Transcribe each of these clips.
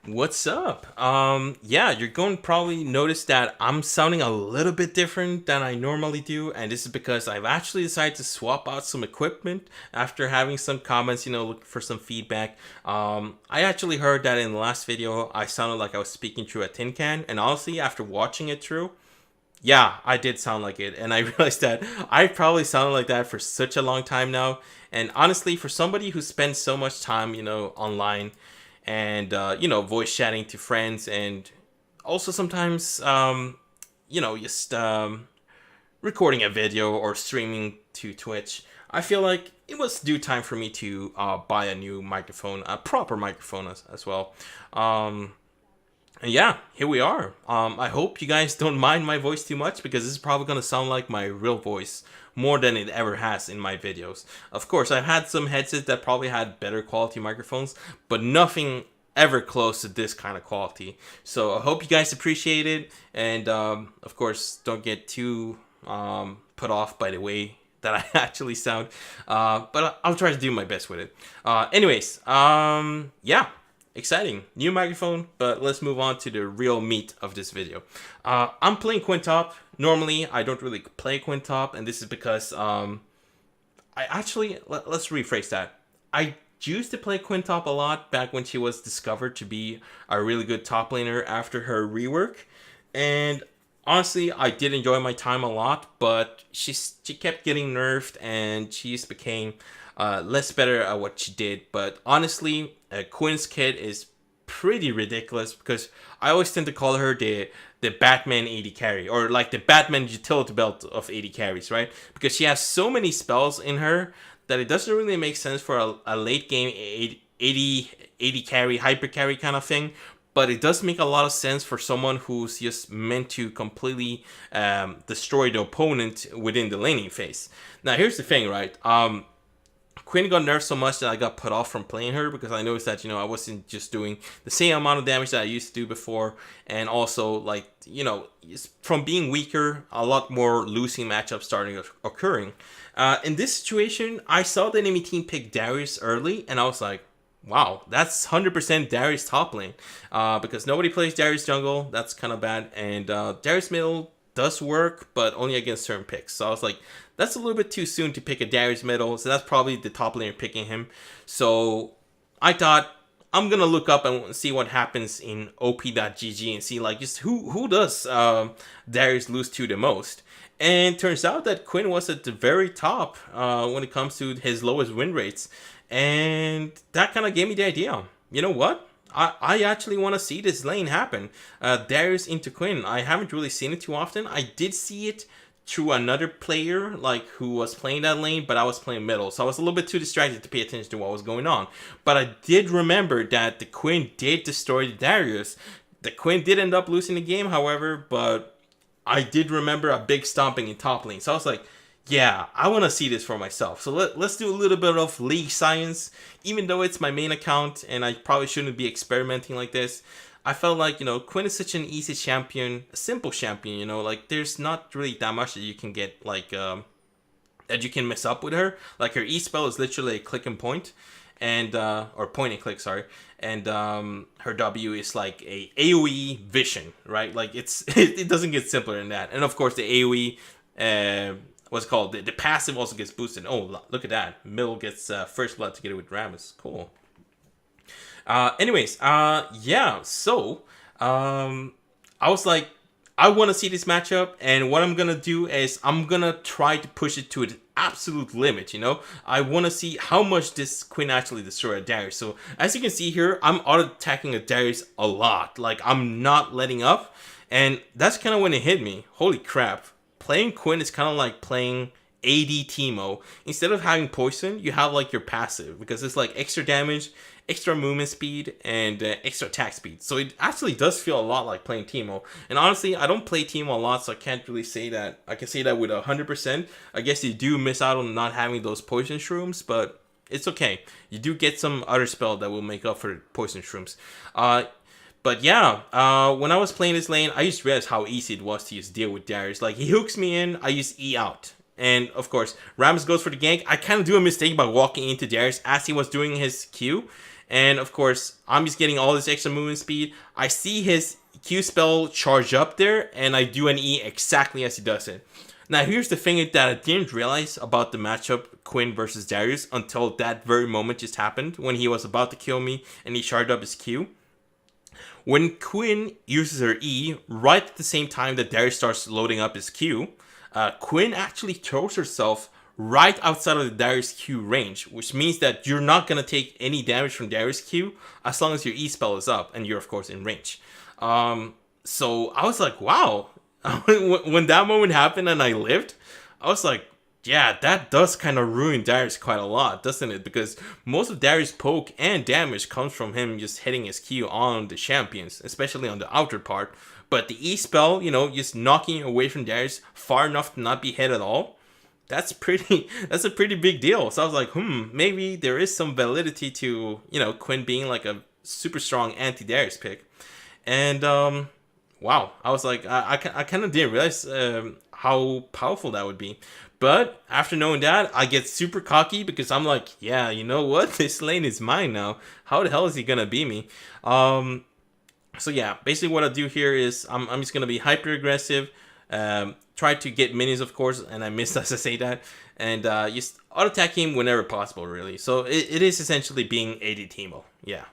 What's up? Yeah, you're going to probably notice that I'm sounding a little bit different than I normally do, and this is because I've actually decided to swap out some equipment after having some comments, looking for some feedback. I actually heard that in the last video, I sounded like I was speaking through a tin can, and honestly, after watching it through, yeah, I did sound like it, and I realized that I probably sounded like that for such a long time now. And honestly, for somebody who spends so much time, online and voice chatting to friends, and also sometimes, just recording a video or streaming to Twitch, I feel like it was due time for me to buy a new microphone, a proper microphone as well. And yeah, here we are. I hope you guys don't mind my voice too much because this is probably going to sound like my real voice more than it ever has in my videos. Of course, I've had some headsets that probably had better quality microphones, but nothing ever close to this kind of quality. So I hope you guys appreciate it, and of course, don't get too put off by the way that I actually sound. But I'll try to do my best with it. Yeah, exciting new microphone, but let's move on to the real meat of this video. I'm playing Quintop. Normally I don't really play Quintop, and this is because I actually let's rephrase that. I used to play Quintop a lot back when she was discovered to be a really good top laner after her rework, and honestly, I did enjoy my time a lot, but she kept getting nerfed, and she just became less better at what she did. But honestly, Quinn's kit is pretty ridiculous because I always tend to call her the Batman AD carry, or like the Batman utility belt of AD carries, right? Because she has so many spells in her that it doesn't really make sense for a late game AD carry, hyper carry kind of thing. But it does make a lot of sense for someone who's just meant to completely destroy the opponent within the laning phase. Now, here's the thing, right? Quinn got nerfed so much that I got put off from playing her because I noticed that, I wasn't just doing the same amount of damage that I used to do before. And also, like, from being weaker, a lot more losing matchups starting occurring. In this situation, I saw the enemy team pick Darius early, and I was like, wow, that's 100% Darius top lane. Because nobody plays Darius jungle. That's kind of bad. And Darius middle does work, but only against certain picks. So I was like, that's a little bit too soon to pick a Darius middle. So that's probably the top laner picking him. So I thought, I'm going to look up and see what happens in op.gg and see like just who does Darius lose to the most. And turns out that Quinn was at the very top when it comes to his lowest win rates. And that kind of gave me the idea. You know what? I actually want to see this lane happen. Darius into Quinn. I haven't really seen it too often. I did see it through another player like who was playing that lane, but I was playing middle, so I was a little bit too distracted to pay attention to what was going on. But I did remember that the Quinn did destroy the Darius. The Quinn did end up losing the game, however, but I did remember a big stomping in top lane. So I was like, yeah, I want to see this for myself. So let's do a little bit of league science. Even though it's my main account and I probably shouldn't be experimenting like this, I felt like, Quinn is such an easy champion, a simple champion, like there's not really that much that you can get, like, that you can mess up with her. Like her E-spell is literally a click and point, and, or point and click, sorry. And her W is like a AoE vision, right? Like it doesn't get simpler than that. And of course the AoE, what's it called? The passive also gets boosted. Oh, look at that. Mill gets first blood together with Rammus. Cool. Yeah, so, I was like, I want to see this matchup, and what I'm going to do is I'm going to try to push it to its absolute limit, I want to see how much this Quinn actually destroy a Darius. So, as you can see here, I'm auto-attacking a Darius a lot. Like, I'm not letting up, and that's kind of when it hit me. Holy crap. Playing Quinn is kind of like playing AD Teemo. Instead of having poison, you have like your passive, because it's like extra damage, extra movement speed, and extra attack speed. So it actually does feel a lot like playing Teemo. And honestly, I don't play Teemo a lot, so I can't really say that. I can say that with 100%. I guess you do miss out on not having those poison shrooms, but it's okay. You do get some other spell that will make up for poison shrooms. But yeah, when I was playing this lane, I just realized how easy it was to just deal with Darius. Like, he hooks me in, I use E out. And of course, Rammus goes for the gank. I kind of do a mistake by walking into Darius as he was doing his Q. And of course, I'm just getting all this extra movement speed. I see his Q spell charge up there, and I do an E exactly as he does it. Now, here's the thing that I didn't realize about the matchup Quinn versus Darius until that very moment just happened when he was about to kill me and he charged up his Q. When Quinn uses her E, right at the same time that Darius starts loading up his Q, Quinn actually throws herself right outside of the Darius Q range, which means that you're not going to take any damage from Darius Q as long as your E spell is up and you're, of course, in range. So I was like, wow. When that moment happened and I lived, I was like, yeah, that does kind of ruin Darius quite a lot, doesn't it? Because most of Darius' poke and damage comes from him just hitting his Q on the champions, especially on the outer part. But the E spell, just knocking away from Darius far enough to not be hit at all, that's a pretty big deal. So I was like, maybe there is some validity to, Quinn being like a super strong anti-Darius pick. And, wow, I was like, I kind of didn't realize how powerful that would be. But after knowing that, I get super cocky because I'm like, yeah, you know what? This lane is mine now. How the hell is he going to beat me? So yeah, basically what I do here is I'm just going to be hyper aggressive. Try to get minions, of course, and I missed as I say that. And just auto-attack him whenever possible, really. So it is essentially being AD Teemo. Yeah.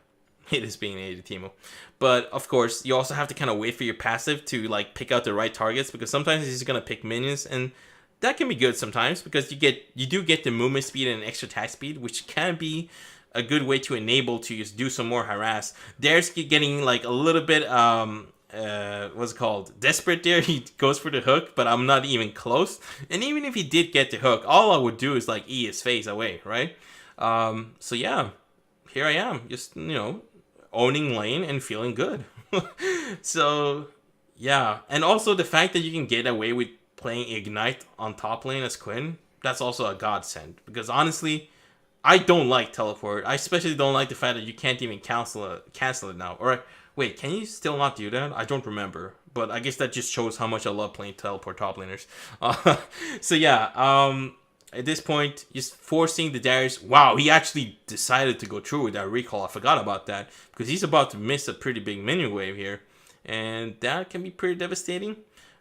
It is being AD Teemo. But of course, you also have to kind of wait for your passive to like pick out the right targets, because sometimes he's gonna pick minions, and that can be good sometimes because you do get the movement speed and extra attack speed, which can be a good way to enable to just do some more harass. There's getting like a little bit what's it called, desperate there. He goes for the hook, but I'm not even close. And even if he did get the hook, all I would do is like E his face away, right? So yeah, here I am, just owning lane and feeling good. So yeah, and also the fact that you can get away with playing Ignite on top lane as Quinn, that's also a godsend, because honestly, I don't like teleport. I especially don't like the fact that you can't even cancel it now. Or wait, can you still not do that? I don't remember, but I guess that just shows how much I love playing teleport top laners. So yeah, at this point, just forcing the Darius. Wow, he actually decided to go through with that recall. I forgot about that because he's about to miss a pretty big minion wave here, and that can be pretty devastating.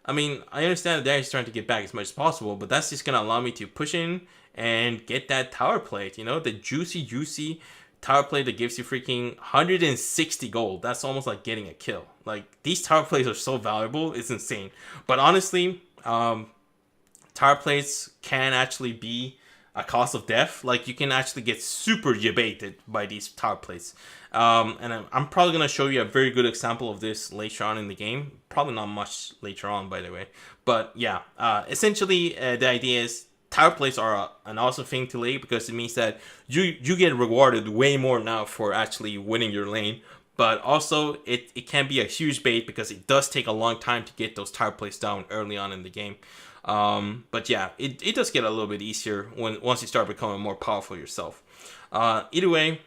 I mean, I understand that Darius is trying to get back as much as possible, but that's just gonna allow me to push in and get that tower plate. The juicy tower plate that gives you freaking 160 gold. That's almost like getting a kill. Like, these tower plates are so valuable, it's insane. But honestly, tower plates can actually be a cost of death. Like, you can actually get super debated by these tower plates. And I'm probably going to show you a very good example of this later on in the game. Probably not much later on, by the way. But yeah, essentially the idea is tower plates are an awesome thing to lay, because it means that you get rewarded way more now for actually winning your lane. But also, it can be a huge bait because it does take a long time to get those tower plates down early on in the game. But yeah, it does get a little bit easier once you start becoming more powerful yourself. Either way,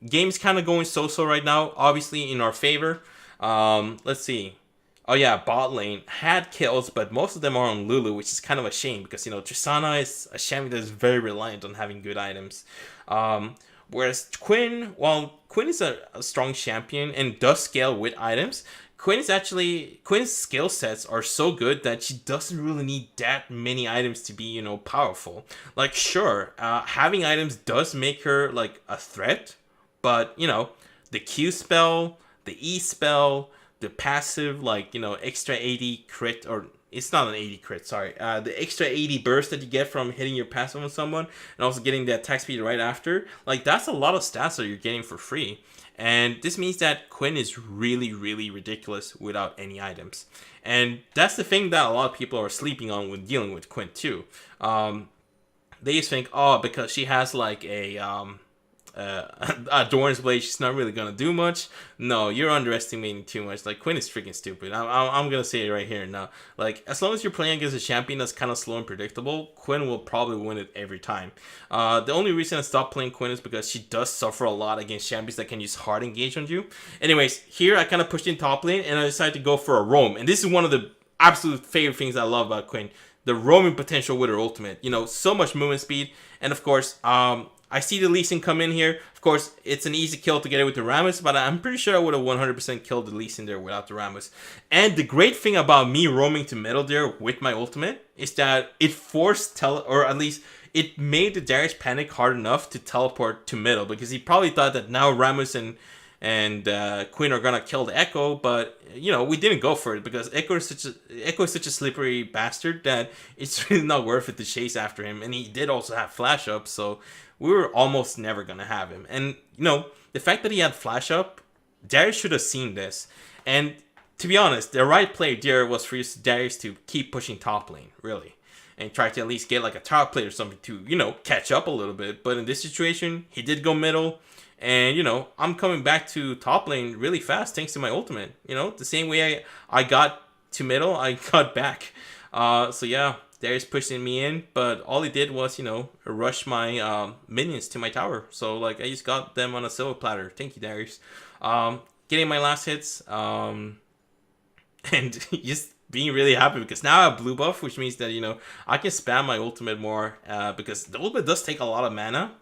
game's kind of going so-so right now, obviously in our favor. Let's see. Oh yeah, bot lane had kills, but most of them are on Lulu, which is kind of a shame because, Tristana is a champion that is very reliant on having good items. Whereas Quinn, while Quinn is a strong champion and does scale with items, Quinn's skill sets are so good that she doesn't really need that many items to be, powerful. Like, sure, having items does make her like a threat, but the Q spell, the E spell, the passive, like, extra 80 crit, or it's not an 80 crit, sorry. The extra 80 burst that you get from hitting your passive on someone, and also getting the attack speed right after, like, that's a lot of stats that you're getting for free. And this means that Quinn is really, really ridiculous without any items. And that's the thing that a lot of people are sleeping on when dealing with Quinn too. They just think, oh, because she has like a Doran's Blade, she's not really gonna do much. No, you're underestimating too much. Like, Quinn is freaking stupid. I'm gonna say it right here now. Like, as long as you're playing against a champion that's kind of slow and predictable, Quinn will probably win it every time. The only reason I stopped playing Quinn is because she does suffer a lot against champions that can use hard engage on you. Anyways, here I kind of pushed in top lane and I decided to go for a roam. And this is one of the absolute favorite things I love about Quinn. The roaming potential with her ultimate. So much movement speed. And of course, I see the Lee Sin come in here. Of course, it's an easy kill to get it with the Rammus, but I'm pretty sure I would have 100% killed the Lee Sin there without the Rammus. And the great thing about me roaming to middle there with my ultimate is that it forced or at least it made the Darius panic hard enough to teleport to middle, because he probably thought that now Rammus and Quinn are gonna kill the Echo, but you know, we didn't go for it because Echo is such a slippery bastard that it's really not worth it to chase after him. And he did also have flash up, so we were almost never gonna have him. And you know, the fact that he had flash up, Darius should have seen this. And to be honest, the right play there was for Darius to keep pushing top lane, really, and try to at least get like a top plate or something to, you know, catch up a little bit. But in this situation, he did go middle. And, you know, I'm coming back to top lane really fast thanks to my ultimate. You know, the same way I got to middle, I got back. So, yeah, Darius pushing me in. But all he did was, you know, rush my minions to my tower. So, like, I just got them on a silver platter. Thank you, Darius. Getting my last hits. And just being really happy because now I have blue buff, which means that, you know, I can spam my ultimate more. Because the ultimate does take a lot of mana.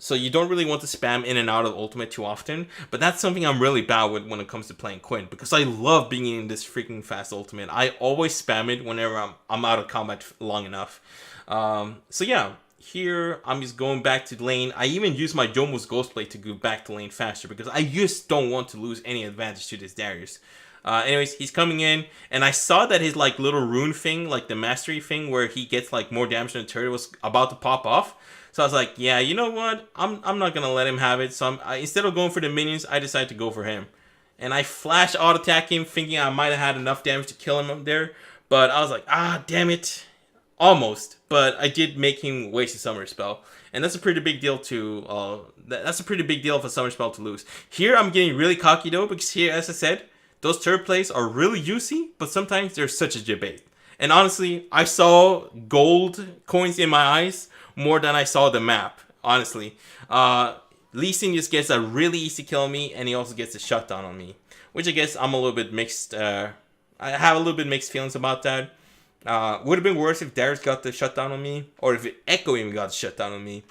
So you don't really want to spam in and out of ultimate too often, but that's something I'm really bad with when it comes to playing Quinn, because I love being in this freaking fast ultimate. I always spam it whenever I'm out of combat long enough. So yeah, here I'm just going back to the lane. I even use my Jomu's Ghostblade to go back to lane faster because I just don't want to lose any advantage to this Darius. Anyways, he's coming in, and I saw that his like little rune thing, like the mastery thing where he gets like more damage than the turret, was about to pop off. So I was like, yeah, you know what? I'm not gonna let him have it. So instead of going for the minions, I decided to go for him, and I flash auto attack him, thinking I might have had enough damage to kill him up there. But I was like, damn it, almost. But I did make him waste a summer spell, and that's a pretty big deal to. That's a pretty big deal for a summer spell to lose. Here I'm getting really cocky though, because here, as I said, those turret plays are really juicy, but sometimes they're such a debate. And honestly, I saw gold coins in my eyes more than I saw the map, honestly. Lee Sin just gets a really easy kill on me, and he also gets a shutdown on me, which I guess I'm a little bit mixed. I have a little bit mixed feelings about that. Would have been worse if Darius got the shutdown on me, or if Echo even got the shutdown on me.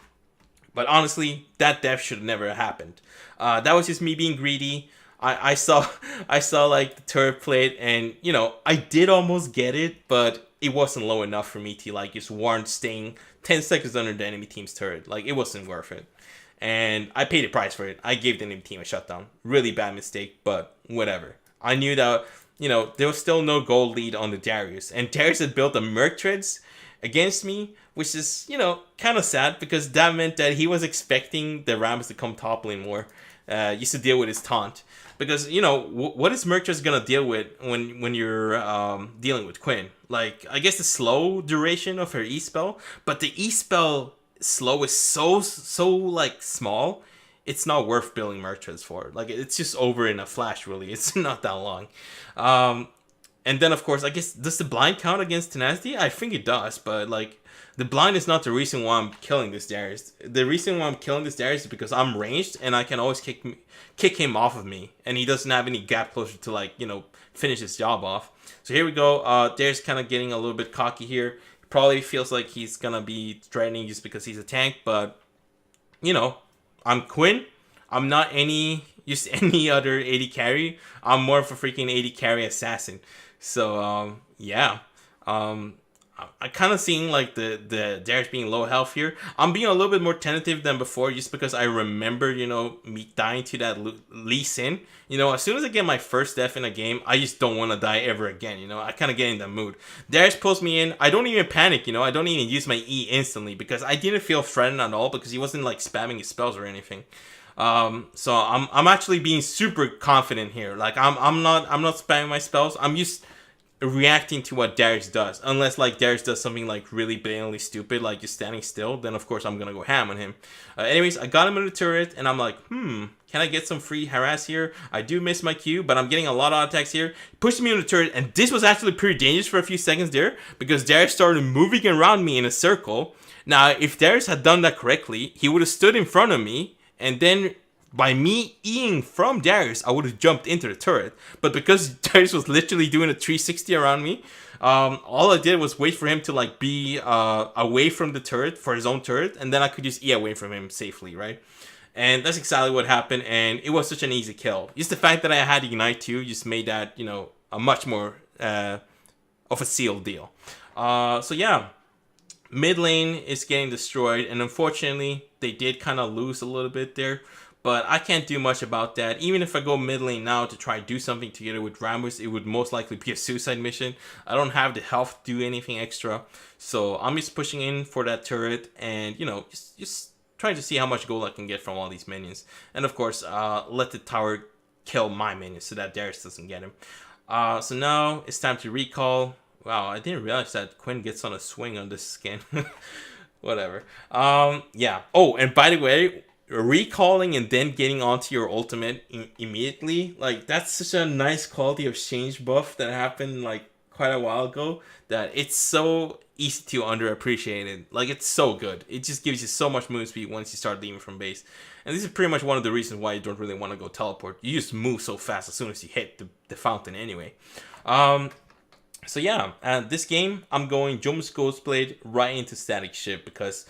But honestly, that death should have never happened. That was just me being greedy. I saw like the turret plate, and you know, I did almost get it, but it wasn't low enough for me to like just warrant staying 10 seconds under the enemy team's turret. Like, it wasn't worth it. And I paid the price for it. I gave the enemy team a shutdown. Really bad mistake, but whatever. I knew that, you know, there was still no gold lead on the Darius. And Darius had built a Merc Treads against me, which is, you know, kind of sad, because that meant that he was expecting the Rams to come top lane more. Used to deal with his taunt. Because, you know, what is Merc Treads going to deal with when you're dealing with Quinn? Like, I guess the slow duration of her E-spell, but the E-spell slow is so like small, it's not worth building Merc Treads for. Like, it's just over in a flash, really. It's not that long. And then, of course, I guess, does the blind count against tenacity? I think it does, but like, the blind is not the reason why I'm killing this Darius. The reason why I'm killing this Darius is because I'm ranged and I can always kick him off of me, and he doesn't have any gap closer to, like, you know, finish his job off. So here we go. Darius kind of getting a little bit cocky here. Probably feels like he's gonna be threatening just because he's a tank, but you know, I'm Quinn. I'm not any other AD carry. I'm more of a freaking AD carry assassin. So yeah. I kind of seeing like the Darius being low health here. I'm being a little bit more tentative than before, just because I remember, you know, me dying to that Lee Sin. You know, as soon as I get my first death in a game, I just don't want to die ever again. You know, I kind of get in that mood. Darius pulls me in. I don't even panic. You know, I don't even use my E instantly, because I didn't feel threatened at all, because he wasn't like spamming his spells or anything. So I'm actually being super confident here. Like, I'm not spamming my spells. I'm just reacting to what Darius does. Unless like Darius does something like really blatantly stupid, like just standing still, then of course I'm gonna go ham on him. Anyways, I got him in the turret, and I'm like, can I get some free harass here? I do miss my Q, but I'm getting a lot of attacks here. Pushed me in the turret, and this was actually pretty dangerous for a few seconds there, because Darius started moving around me in a circle. Now, if Darius had done that correctly, he would have stood in front of me and then by me Eing from Darius, I would have jumped into the turret. But because Darius was literally doing a 360 around me, all I did was wait for him to like be away from the turret for his own turret, and then I could just E away from him safely, right? And that's exactly what happened, and it was such an easy kill. Just the fact that I had Ignite too just made that, you know, a much more of a sealed deal. So yeah, mid lane is getting destroyed, and unfortunately, they did kind of lose a little bit there. But I can't do much about that. Even if I go mid lane now to try to do something together with Rammus, it would most likely be a suicide mission. I don't have the health to do anything extra. So I'm just pushing in for that turret and, you know, just trying to see how much gold I can get from all these minions. And of course, let the tower kill my minions so that Darius doesn't get him. So now it's time to recall. Wow, I didn't realize that Quinn gets on a swing on this skin. Whatever. Yeah. Oh, and by the way, recalling and then getting onto your ultimate immediately, like, that's such a nice quality of change buff that happened like quite a while ago that it's so easy to underappreciate it. Like, it's so good. It just gives you so much move speed once you start leaving from base. And this is pretty much one of the reasons why you don't really want to go teleport. You just move so fast as soon as you hit the fountain anyway. So yeah, this game, I'm going Jomus Ghostblade right into Static Ship because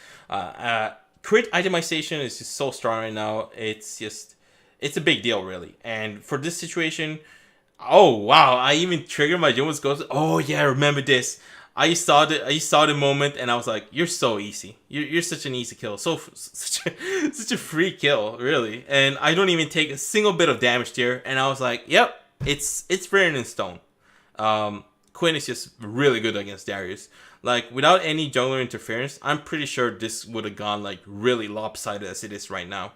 crit itemization is just so strong right now. It's a big deal, really. And for this situation, oh wow, I even triggered my Jomus Ghost. Oh yeah, I remember this. I saw the moment, and I was like, "You're so easy. You're such an easy kill. Such a free kill, really." And I don't even take a single bit of damage there. And I was like, "Yep, it's written in stone." Quinn is just really good against Darius. Like, without any jungler interference, I'm pretty sure this would have gone like really lopsided as it is right now.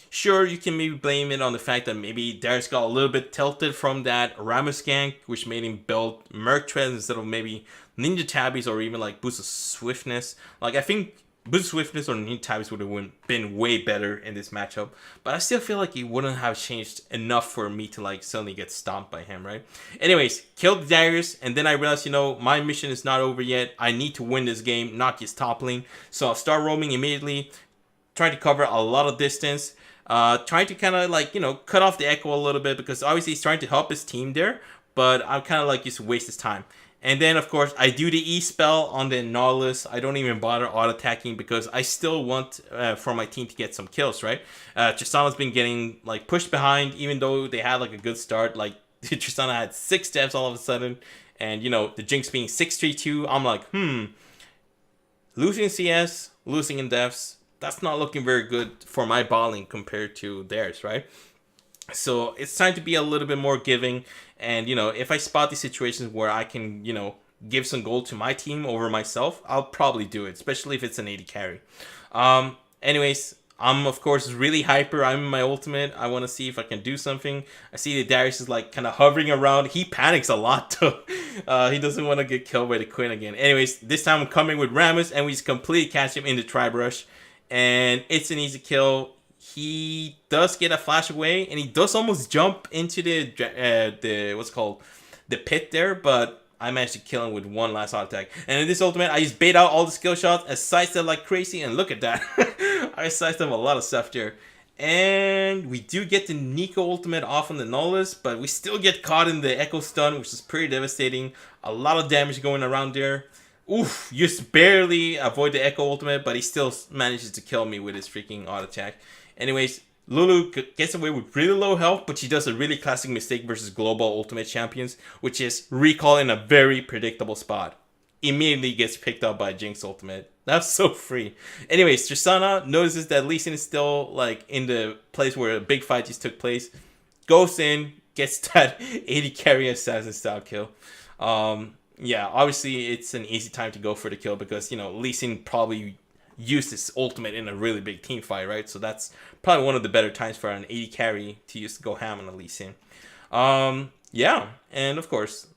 Sure, you can maybe blame it on the fact that maybe Darius got a little bit tilted from that Rammus gank, which made him build Merc Treads instead of maybe Ninja Tabbies or even like Boost of Swiftness. Like, I think Boost of Swiftness or Ninja Tabbies would have been way better in this matchup. But I still feel like it wouldn't have changed enough for me to like suddenly get stomped by him, right? Anyways, killed Darius, and then I realized, you know, my mission is not over yet. I need to win this game, not just top lane. So I'll start roaming immediately, trying to cover a lot of distance. Trying to kind of like, you know, cut off the echo a little bit because obviously he's trying to help his team there, but I'm kind of like just waste his time. And then of course I do the E spell on the Nautilus. I don't even bother auto attacking because I still want for my team to get some kills, right? Tristana's been getting like pushed behind even though they had like a good start. Like Tristana had 6 steps all of a sudden, and you know, the Jinx being 6-3-2, I'm like, losing CS, losing in deaths. That's not looking very good for my balling compared to theirs, right? So it's time to be a little bit more giving. And, you know, if I spot these situations where I can, you know, give some gold to my team over myself, I'll probably do it, especially if it's an AD carry. Anyways, I'm, of course, really hyper. I'm in my ultimate. I want to see if I can do something. I see that Darius is, like, kind of hovering around. He panics a lot, though. He doesn't want to get killed by the Quinn again. Anyways, this time I'm coming with Rammus, and we just completely catch him in the Tribe Rush. And it's an easy kill. He does get a flash away, and he does almost jump into the what's called the pit there, but I managed to kill him with one last auto attack. And in this ultimate, I just bait out all the skill shots, and sidestep like crazy, and look at that. I sidestep a lot of stuff there. And we do get the Nico ultimate off on the Nautilus, but we still get caught in the Echo Stun, which is pretty devastating. A lot of damage going around there. Oof, just barely avoid the Echo ultimate, but he still manages to kill me with his freaking auto attack. Anyways, Lulu gets away with really low health, but she does a really classic mistake versus global ultimate champions, which is recall in a very predictable spot. Immediately gets picked up by Jinx ultimate. That's so free. Anyways, Tristana notices that Lee Sin is still like in the place where a big fight just took place. Goes in, gets that AD carry assassin style kill. Yeah, obviously it's an easy time to go for the kill because, you know, Lee Sin probably used his ultimate in a really big team fight, right? So that's probably one of the better times for an AD carry to just go ham on a Lee Sin. Yeah, and of course,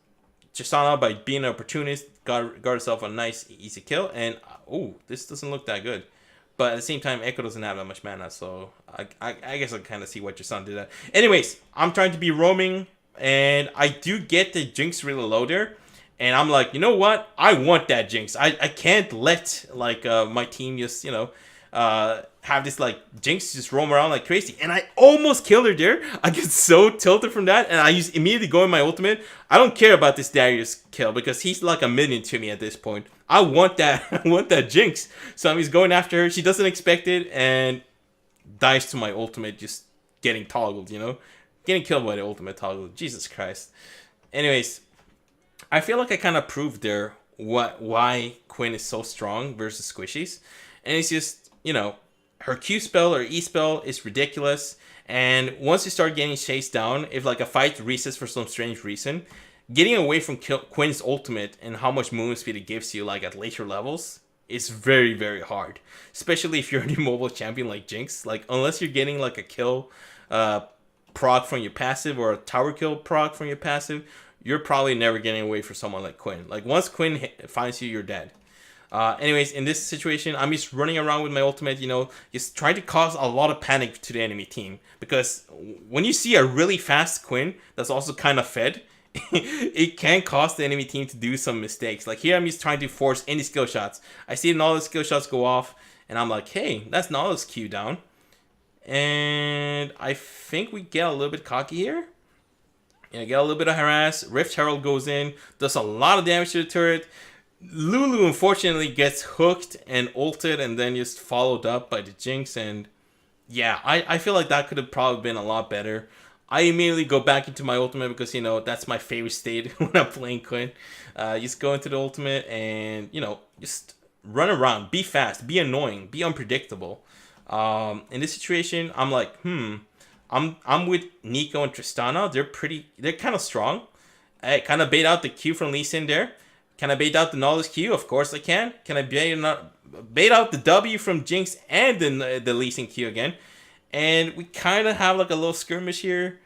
Tristana, by being an opportunist, got herself a nice, easy kill. And, oh, this doesn't look that good. But at the same time, Echo doesn't have that much mana, so I guess I kind of see what Tristana did that. Anyways, I'm trying to be roaming, and I do get the Jinx really low there. And I'm like, you know what? I want that Jinx. I can't let, like, my team just, you know, have this like Jinx just roam around like crazy, and I almost killed her there. I get so tilted from that, and I just immediately go in my ultimate. I don't care about this Darius kill because he's like a minion to me at this point. I want that. I want that Jinx. So I'm just going after her. She doesn't expect it and dies to my ultimate, just getting toggled. You know, getting killed by the ultimate toggle. Jesus Christ. Anyways, I feel like I kind of proved there why Quinn is so strong versus squishies, and it's just, you know, her Q spell or E spell is ridiculous, and once you start getting chased down, if like a fight resets for some strange reason, getting away from Quinn's ultimate and how much movement speed it gives you like at later levels is very, very hard, especially if you're an immobile champion like Jinx. Like, unless you're getting like a kill proc from your passive or a tower kill proc from your passive, you're probably never getting away from someone like Quinn. Like, once Quinn finds you, you're dead. Anyways, in this situation, I'm just running around with my ultimate, you know, just trying to cause a lot of panic to the enemy team. Because when you see a really fast Quinn that's also kind of fed, it can cause the enemy team to do some mistakes. Like here, I'm just trying to force any skill shots. I see all the skill shots go off, and I'm like, hey, that's Nala's Q down. And I think we get a little bit cocky here. Yeah, get a little bit of harass. Rift Herald goes in, does a lot of damage to the turret. Lulu unfortunately gets hooked and ulted and then just followed up by the Jinx. And yeah, I feel like that could have probably been a lot better. I immediately go back into my ultimate because, you know, that's my favorite state when I'm playing Quinn. Just go into the ultimate and, you know, just run around. Be fast. Be annoying. Be unpredictable. In this situation, I'm like, I'm with Nico and Tristana. They're kind of strong. I kind of bait out the Q from Lee Sin there. Can I bait out the Nala's Q? Of course I can. Can I bait out the W from Jinx and the Lee Sin Q again? And we kind of have like a little skirmish here.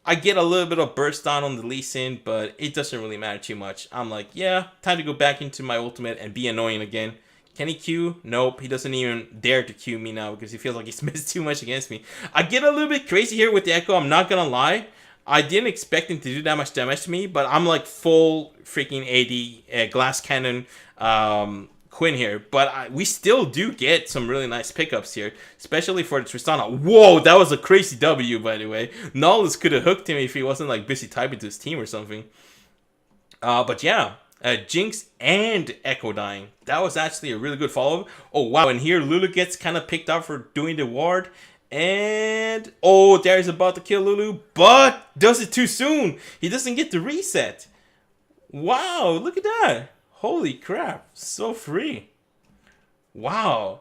I get a little bit of burst on the Lee Sin, but it doesn't really matter too much. I'm like, yeah, time to go back into my ultimate and be annoying again. Can he Q? Nope, he doesn't even dare to Q me now because he feels like he's missed too much against me. I get a little bit crazy here with the Echo, I'm not gonna lie. I didn't expect him to do that much damage to me, but I'm like full freaking AD, glass cannon, Quinn here. But we still do get some really nice pickups here, especially for the Tristana. Whoa, that was a crazy W, by the way. Nolus could have hooked him if he wasn't like busy typing to his team or something. But yeah, Jinx and Echo dying. That was actually a really good follow-up. Oh, wow, and here Lulu gets kind of picked up for doing the ward. And, oh, Darius is about to kill Lulu, but does it too soon. He doesn't get the reset. Wow, look at that. Holy crap, so free. Wow.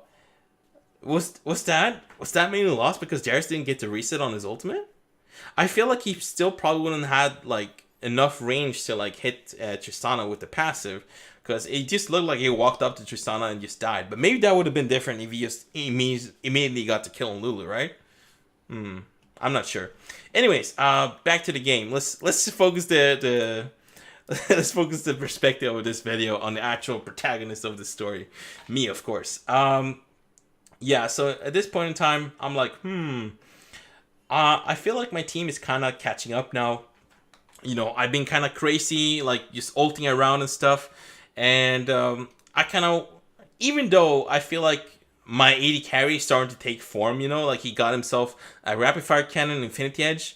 Was that mainly lost because Darius didn't get the reset on his ultimate? I feel like he still probably wouldn't have had like enough range to like hit Tristana with the passive, because it just looked like he walked up to Tristana and just died. But maybe that would have been different if he just immediately got to kill Lulu, right? I'm not sure. Anyways, back to the game. Let's focus let's focus the perspective of this video on the actual protagonist of the story, me, of course. Yeah. So at this point in time, I'm like, I feel like my team is kind of catching up now. You know, I've been kind of crazy, like just ulting around and stuff. And I kind of, even though I feel like my AD carry is starting to take form, you know, like he got himself a rapid fire cannon, Infinity Edge.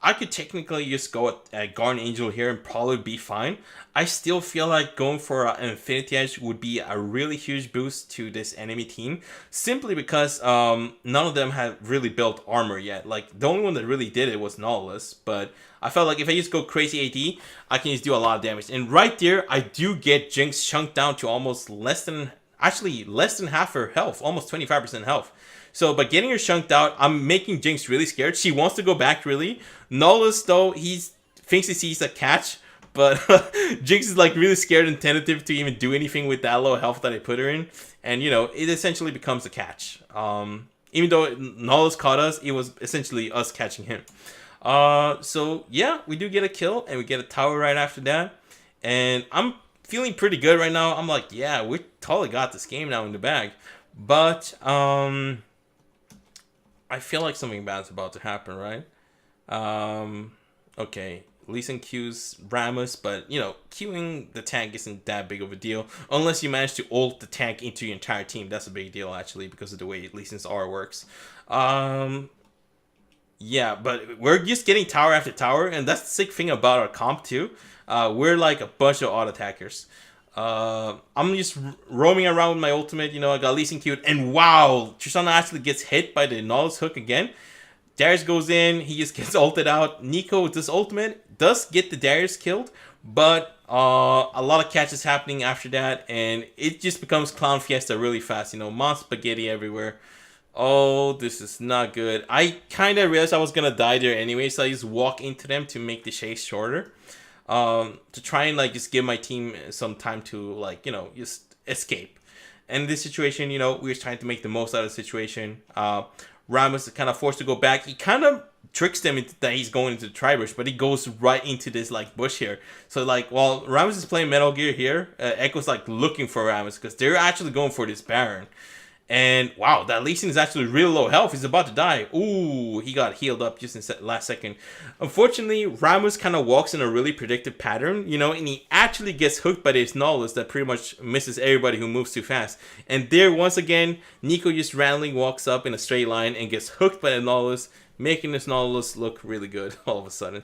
I could technically just go at Guardian Angel here and probably be fine. I still feel like going for an Infinity Edge would be a really huge boost to this enemy team, simply because none of them have really built armor yet. Like, the only one that really did it was Nautilus, but I felt like if I just go crazy AD, I can just do a lot of damage. And right there, I do get Jinx chunked down to almost less than half her health, almost 25% health. So, by getting her chunked out, I'm making Jinx really scared. She wants to go back, really. Nautilus, though, he thinks he sees a catch, but Jinx is, like, really scared and tentative to even do anything with that low health that I put her in. And, you know, it essentially becomes a catch. Even though Nautilus caught us, it was essentially us catching him. So, yeah, we do get a kill, and we get a tower right after that. And I'm feeling pretty good right now. I'm like, yeah, we totally got this game now in the bag. But, I feel like something bad's about to happen, right? Okay. Lee Sin Q's Rammus, but you know, queuing the tank isn't that big of a deal unless you manage to ult the tank into your entire team. That's a big deal actually because of the way Lee Sin's R works. Yeah, but we're just getting tower after tower, and that's the sick thing about our comp too. We're like a bunch of auto attackers. I'm just roaming around with my ultimate. You know, I got Lee Sin Q'd, and wow, Tristana actually gets hit by the Nautilus hook again. Darius goes in, he just gets ulted out. Nico with this ultimate does get the Darius killed, but a lot of catches happening after that, and it just becomes Clown Fiesta really fast. You know, Mon Spaghetti everywhere. Oh, this is not good. I kind of realized I was going to die there anyway, so I just walk into them to make the chase shorter. To try and, like, just give my team some time to, like, you know, just escape. And in this situation, you know, we were trying to make the most out of the situation. Rammus is kind of forced to go back. He kind of tricks them into that he's going into the tri-bush, but he goes right into this, like, bush here. So, like, while Rammus is playing Metal Gear here, Echo's, like, looking for Rammus because they're actually going for this Baron. And wow, that Lee Sin is actually really low health. He's about to die. Ooh, he got healed up just in the last second. Unfortunately, Rammus kind of walks in a really predictive pattern, you know, and he actually gets hooked by this Nautilus that pretty much misses everybody who moves too fast. And there, once again, Nico just randomly walks up in a straight line and gets hooked by the Nautilus, making this Nautilus look really good all of a sudden.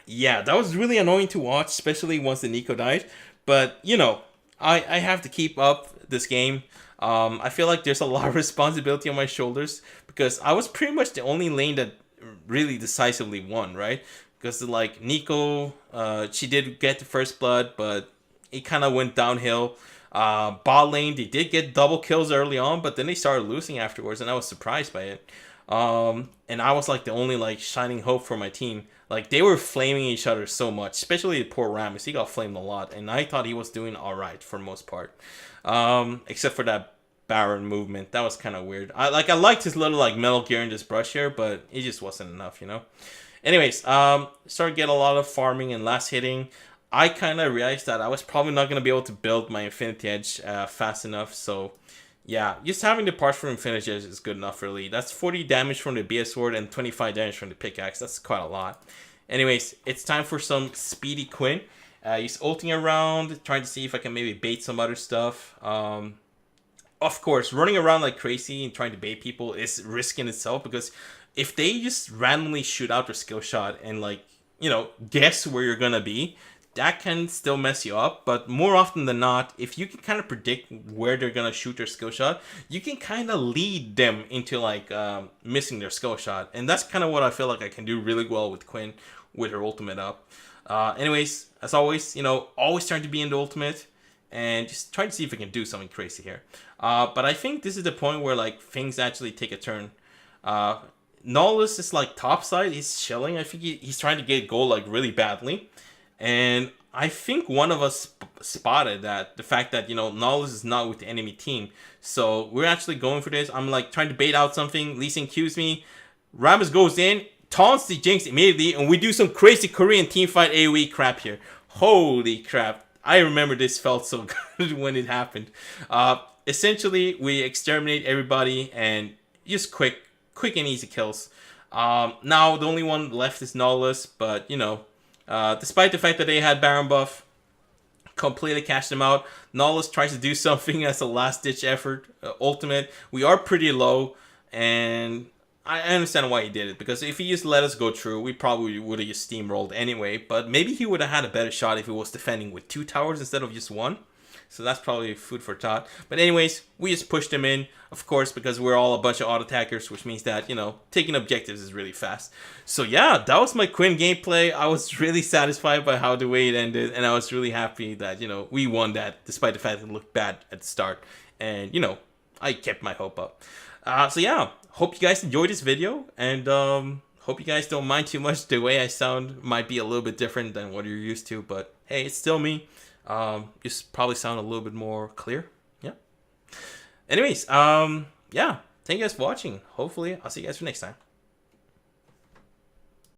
Yeah, that was really annoying to watch, especially once the Nico died. But, you know, I have to keep up this game. I feel like there's a lot of responsibility on my shoulders because I was pretty much the only lane that really decisively won, right? Because like Nico, she did get the first blood, but it kind of went downhill. Bot lane, they did get double kills early on, but then they started losing afterwards, and I was surprised by it. And I was like the only like shining hope for my team. Like they were flaming each other so much, especially the poor Rammus. He got flamed a lot, and I thought he was doing all right for the most part, except for that Baron movement. That was kind of weird. I liked his little like Metal Gear in this brush here, but it just wasn't enough, you know. Anyways, started getting a lot of farming and last hitting. I kind of realized that I was probably not going to be able to build my Infinity Edge fast enough, so yeah, just having the parts for Infinity Edge is good enough really. That's 40 damage from the BS Sword and 25 damage from the pickaxe. That's quite a lot. Anyways, it's time for some speedy Quinn. He's ulting around, trying to see if I can maybe bait some other stuff. Of course, running around like crazy and trying to bait people is risk in itself because if they just randomly shoot out their skill shot and like, you know, guess where you're gonna be, that can still mess you up. But more often than not, if you can kind of predict where they're gonna shoot their skill shot, you can kind of lead them into like missing their skill shot. And that's kind of what I feel like I can do really well with Quinn with her ultimate up. Anyways, as always, you know, always trying to be in the ultimate and just trying to see if I can do something crazy here. But I think this is the point where like things actually take a turn. Nautilus is like topside. He's chilling. I think he's trying to get gold like really badly. And I think one of us spotted that the fact that, you know, Nautilus is not with the enemy team. So we're actually going for this. I'm like trying to bait out something. Lee Sin Q's me. Rammus goes in, taunts the Jinx immediately, and we do some crazy Korean teamfight AoE crap here. Holy crap. I remember this felt so good when it happened. Essentially, we exterminate everybody and just quick and easy kills. Now, the only one left is Nautilus, but, you know, despite the fact that they had Baron buff, completely cashed them out. Nautilus tries to do something as a last-ditch effort. Ultimate, we are pretty low, and I understand why he did it, because if he just let us go through, we probably would have just steamrolled anyway, but maybe he would have had a better shot if he was defending with 2 towers instead of just 1. So that's probably food for thought. But anyways, we just pushed him in, of course, because we're all a bunch of auto attackers, which means that, you know, taking objectives is really fast. So yeah, that was my Quinn gameplay. I was really satisfied by how the way it ended, and I was really happy that, you know, we won that, despite the fact that it looked bad at the start. And, you know, I kept my hope up. So yeah, hope you guys enjoyed this video, and hope you guys don't mind too much. The way I sound might be a little bit different than what you're used to, but hey, it's still me. Just probably sound a little bit more clear. Yeah. Anyways, yeah, thank you guys for watching. Hopefully, I'll see you guys for next time.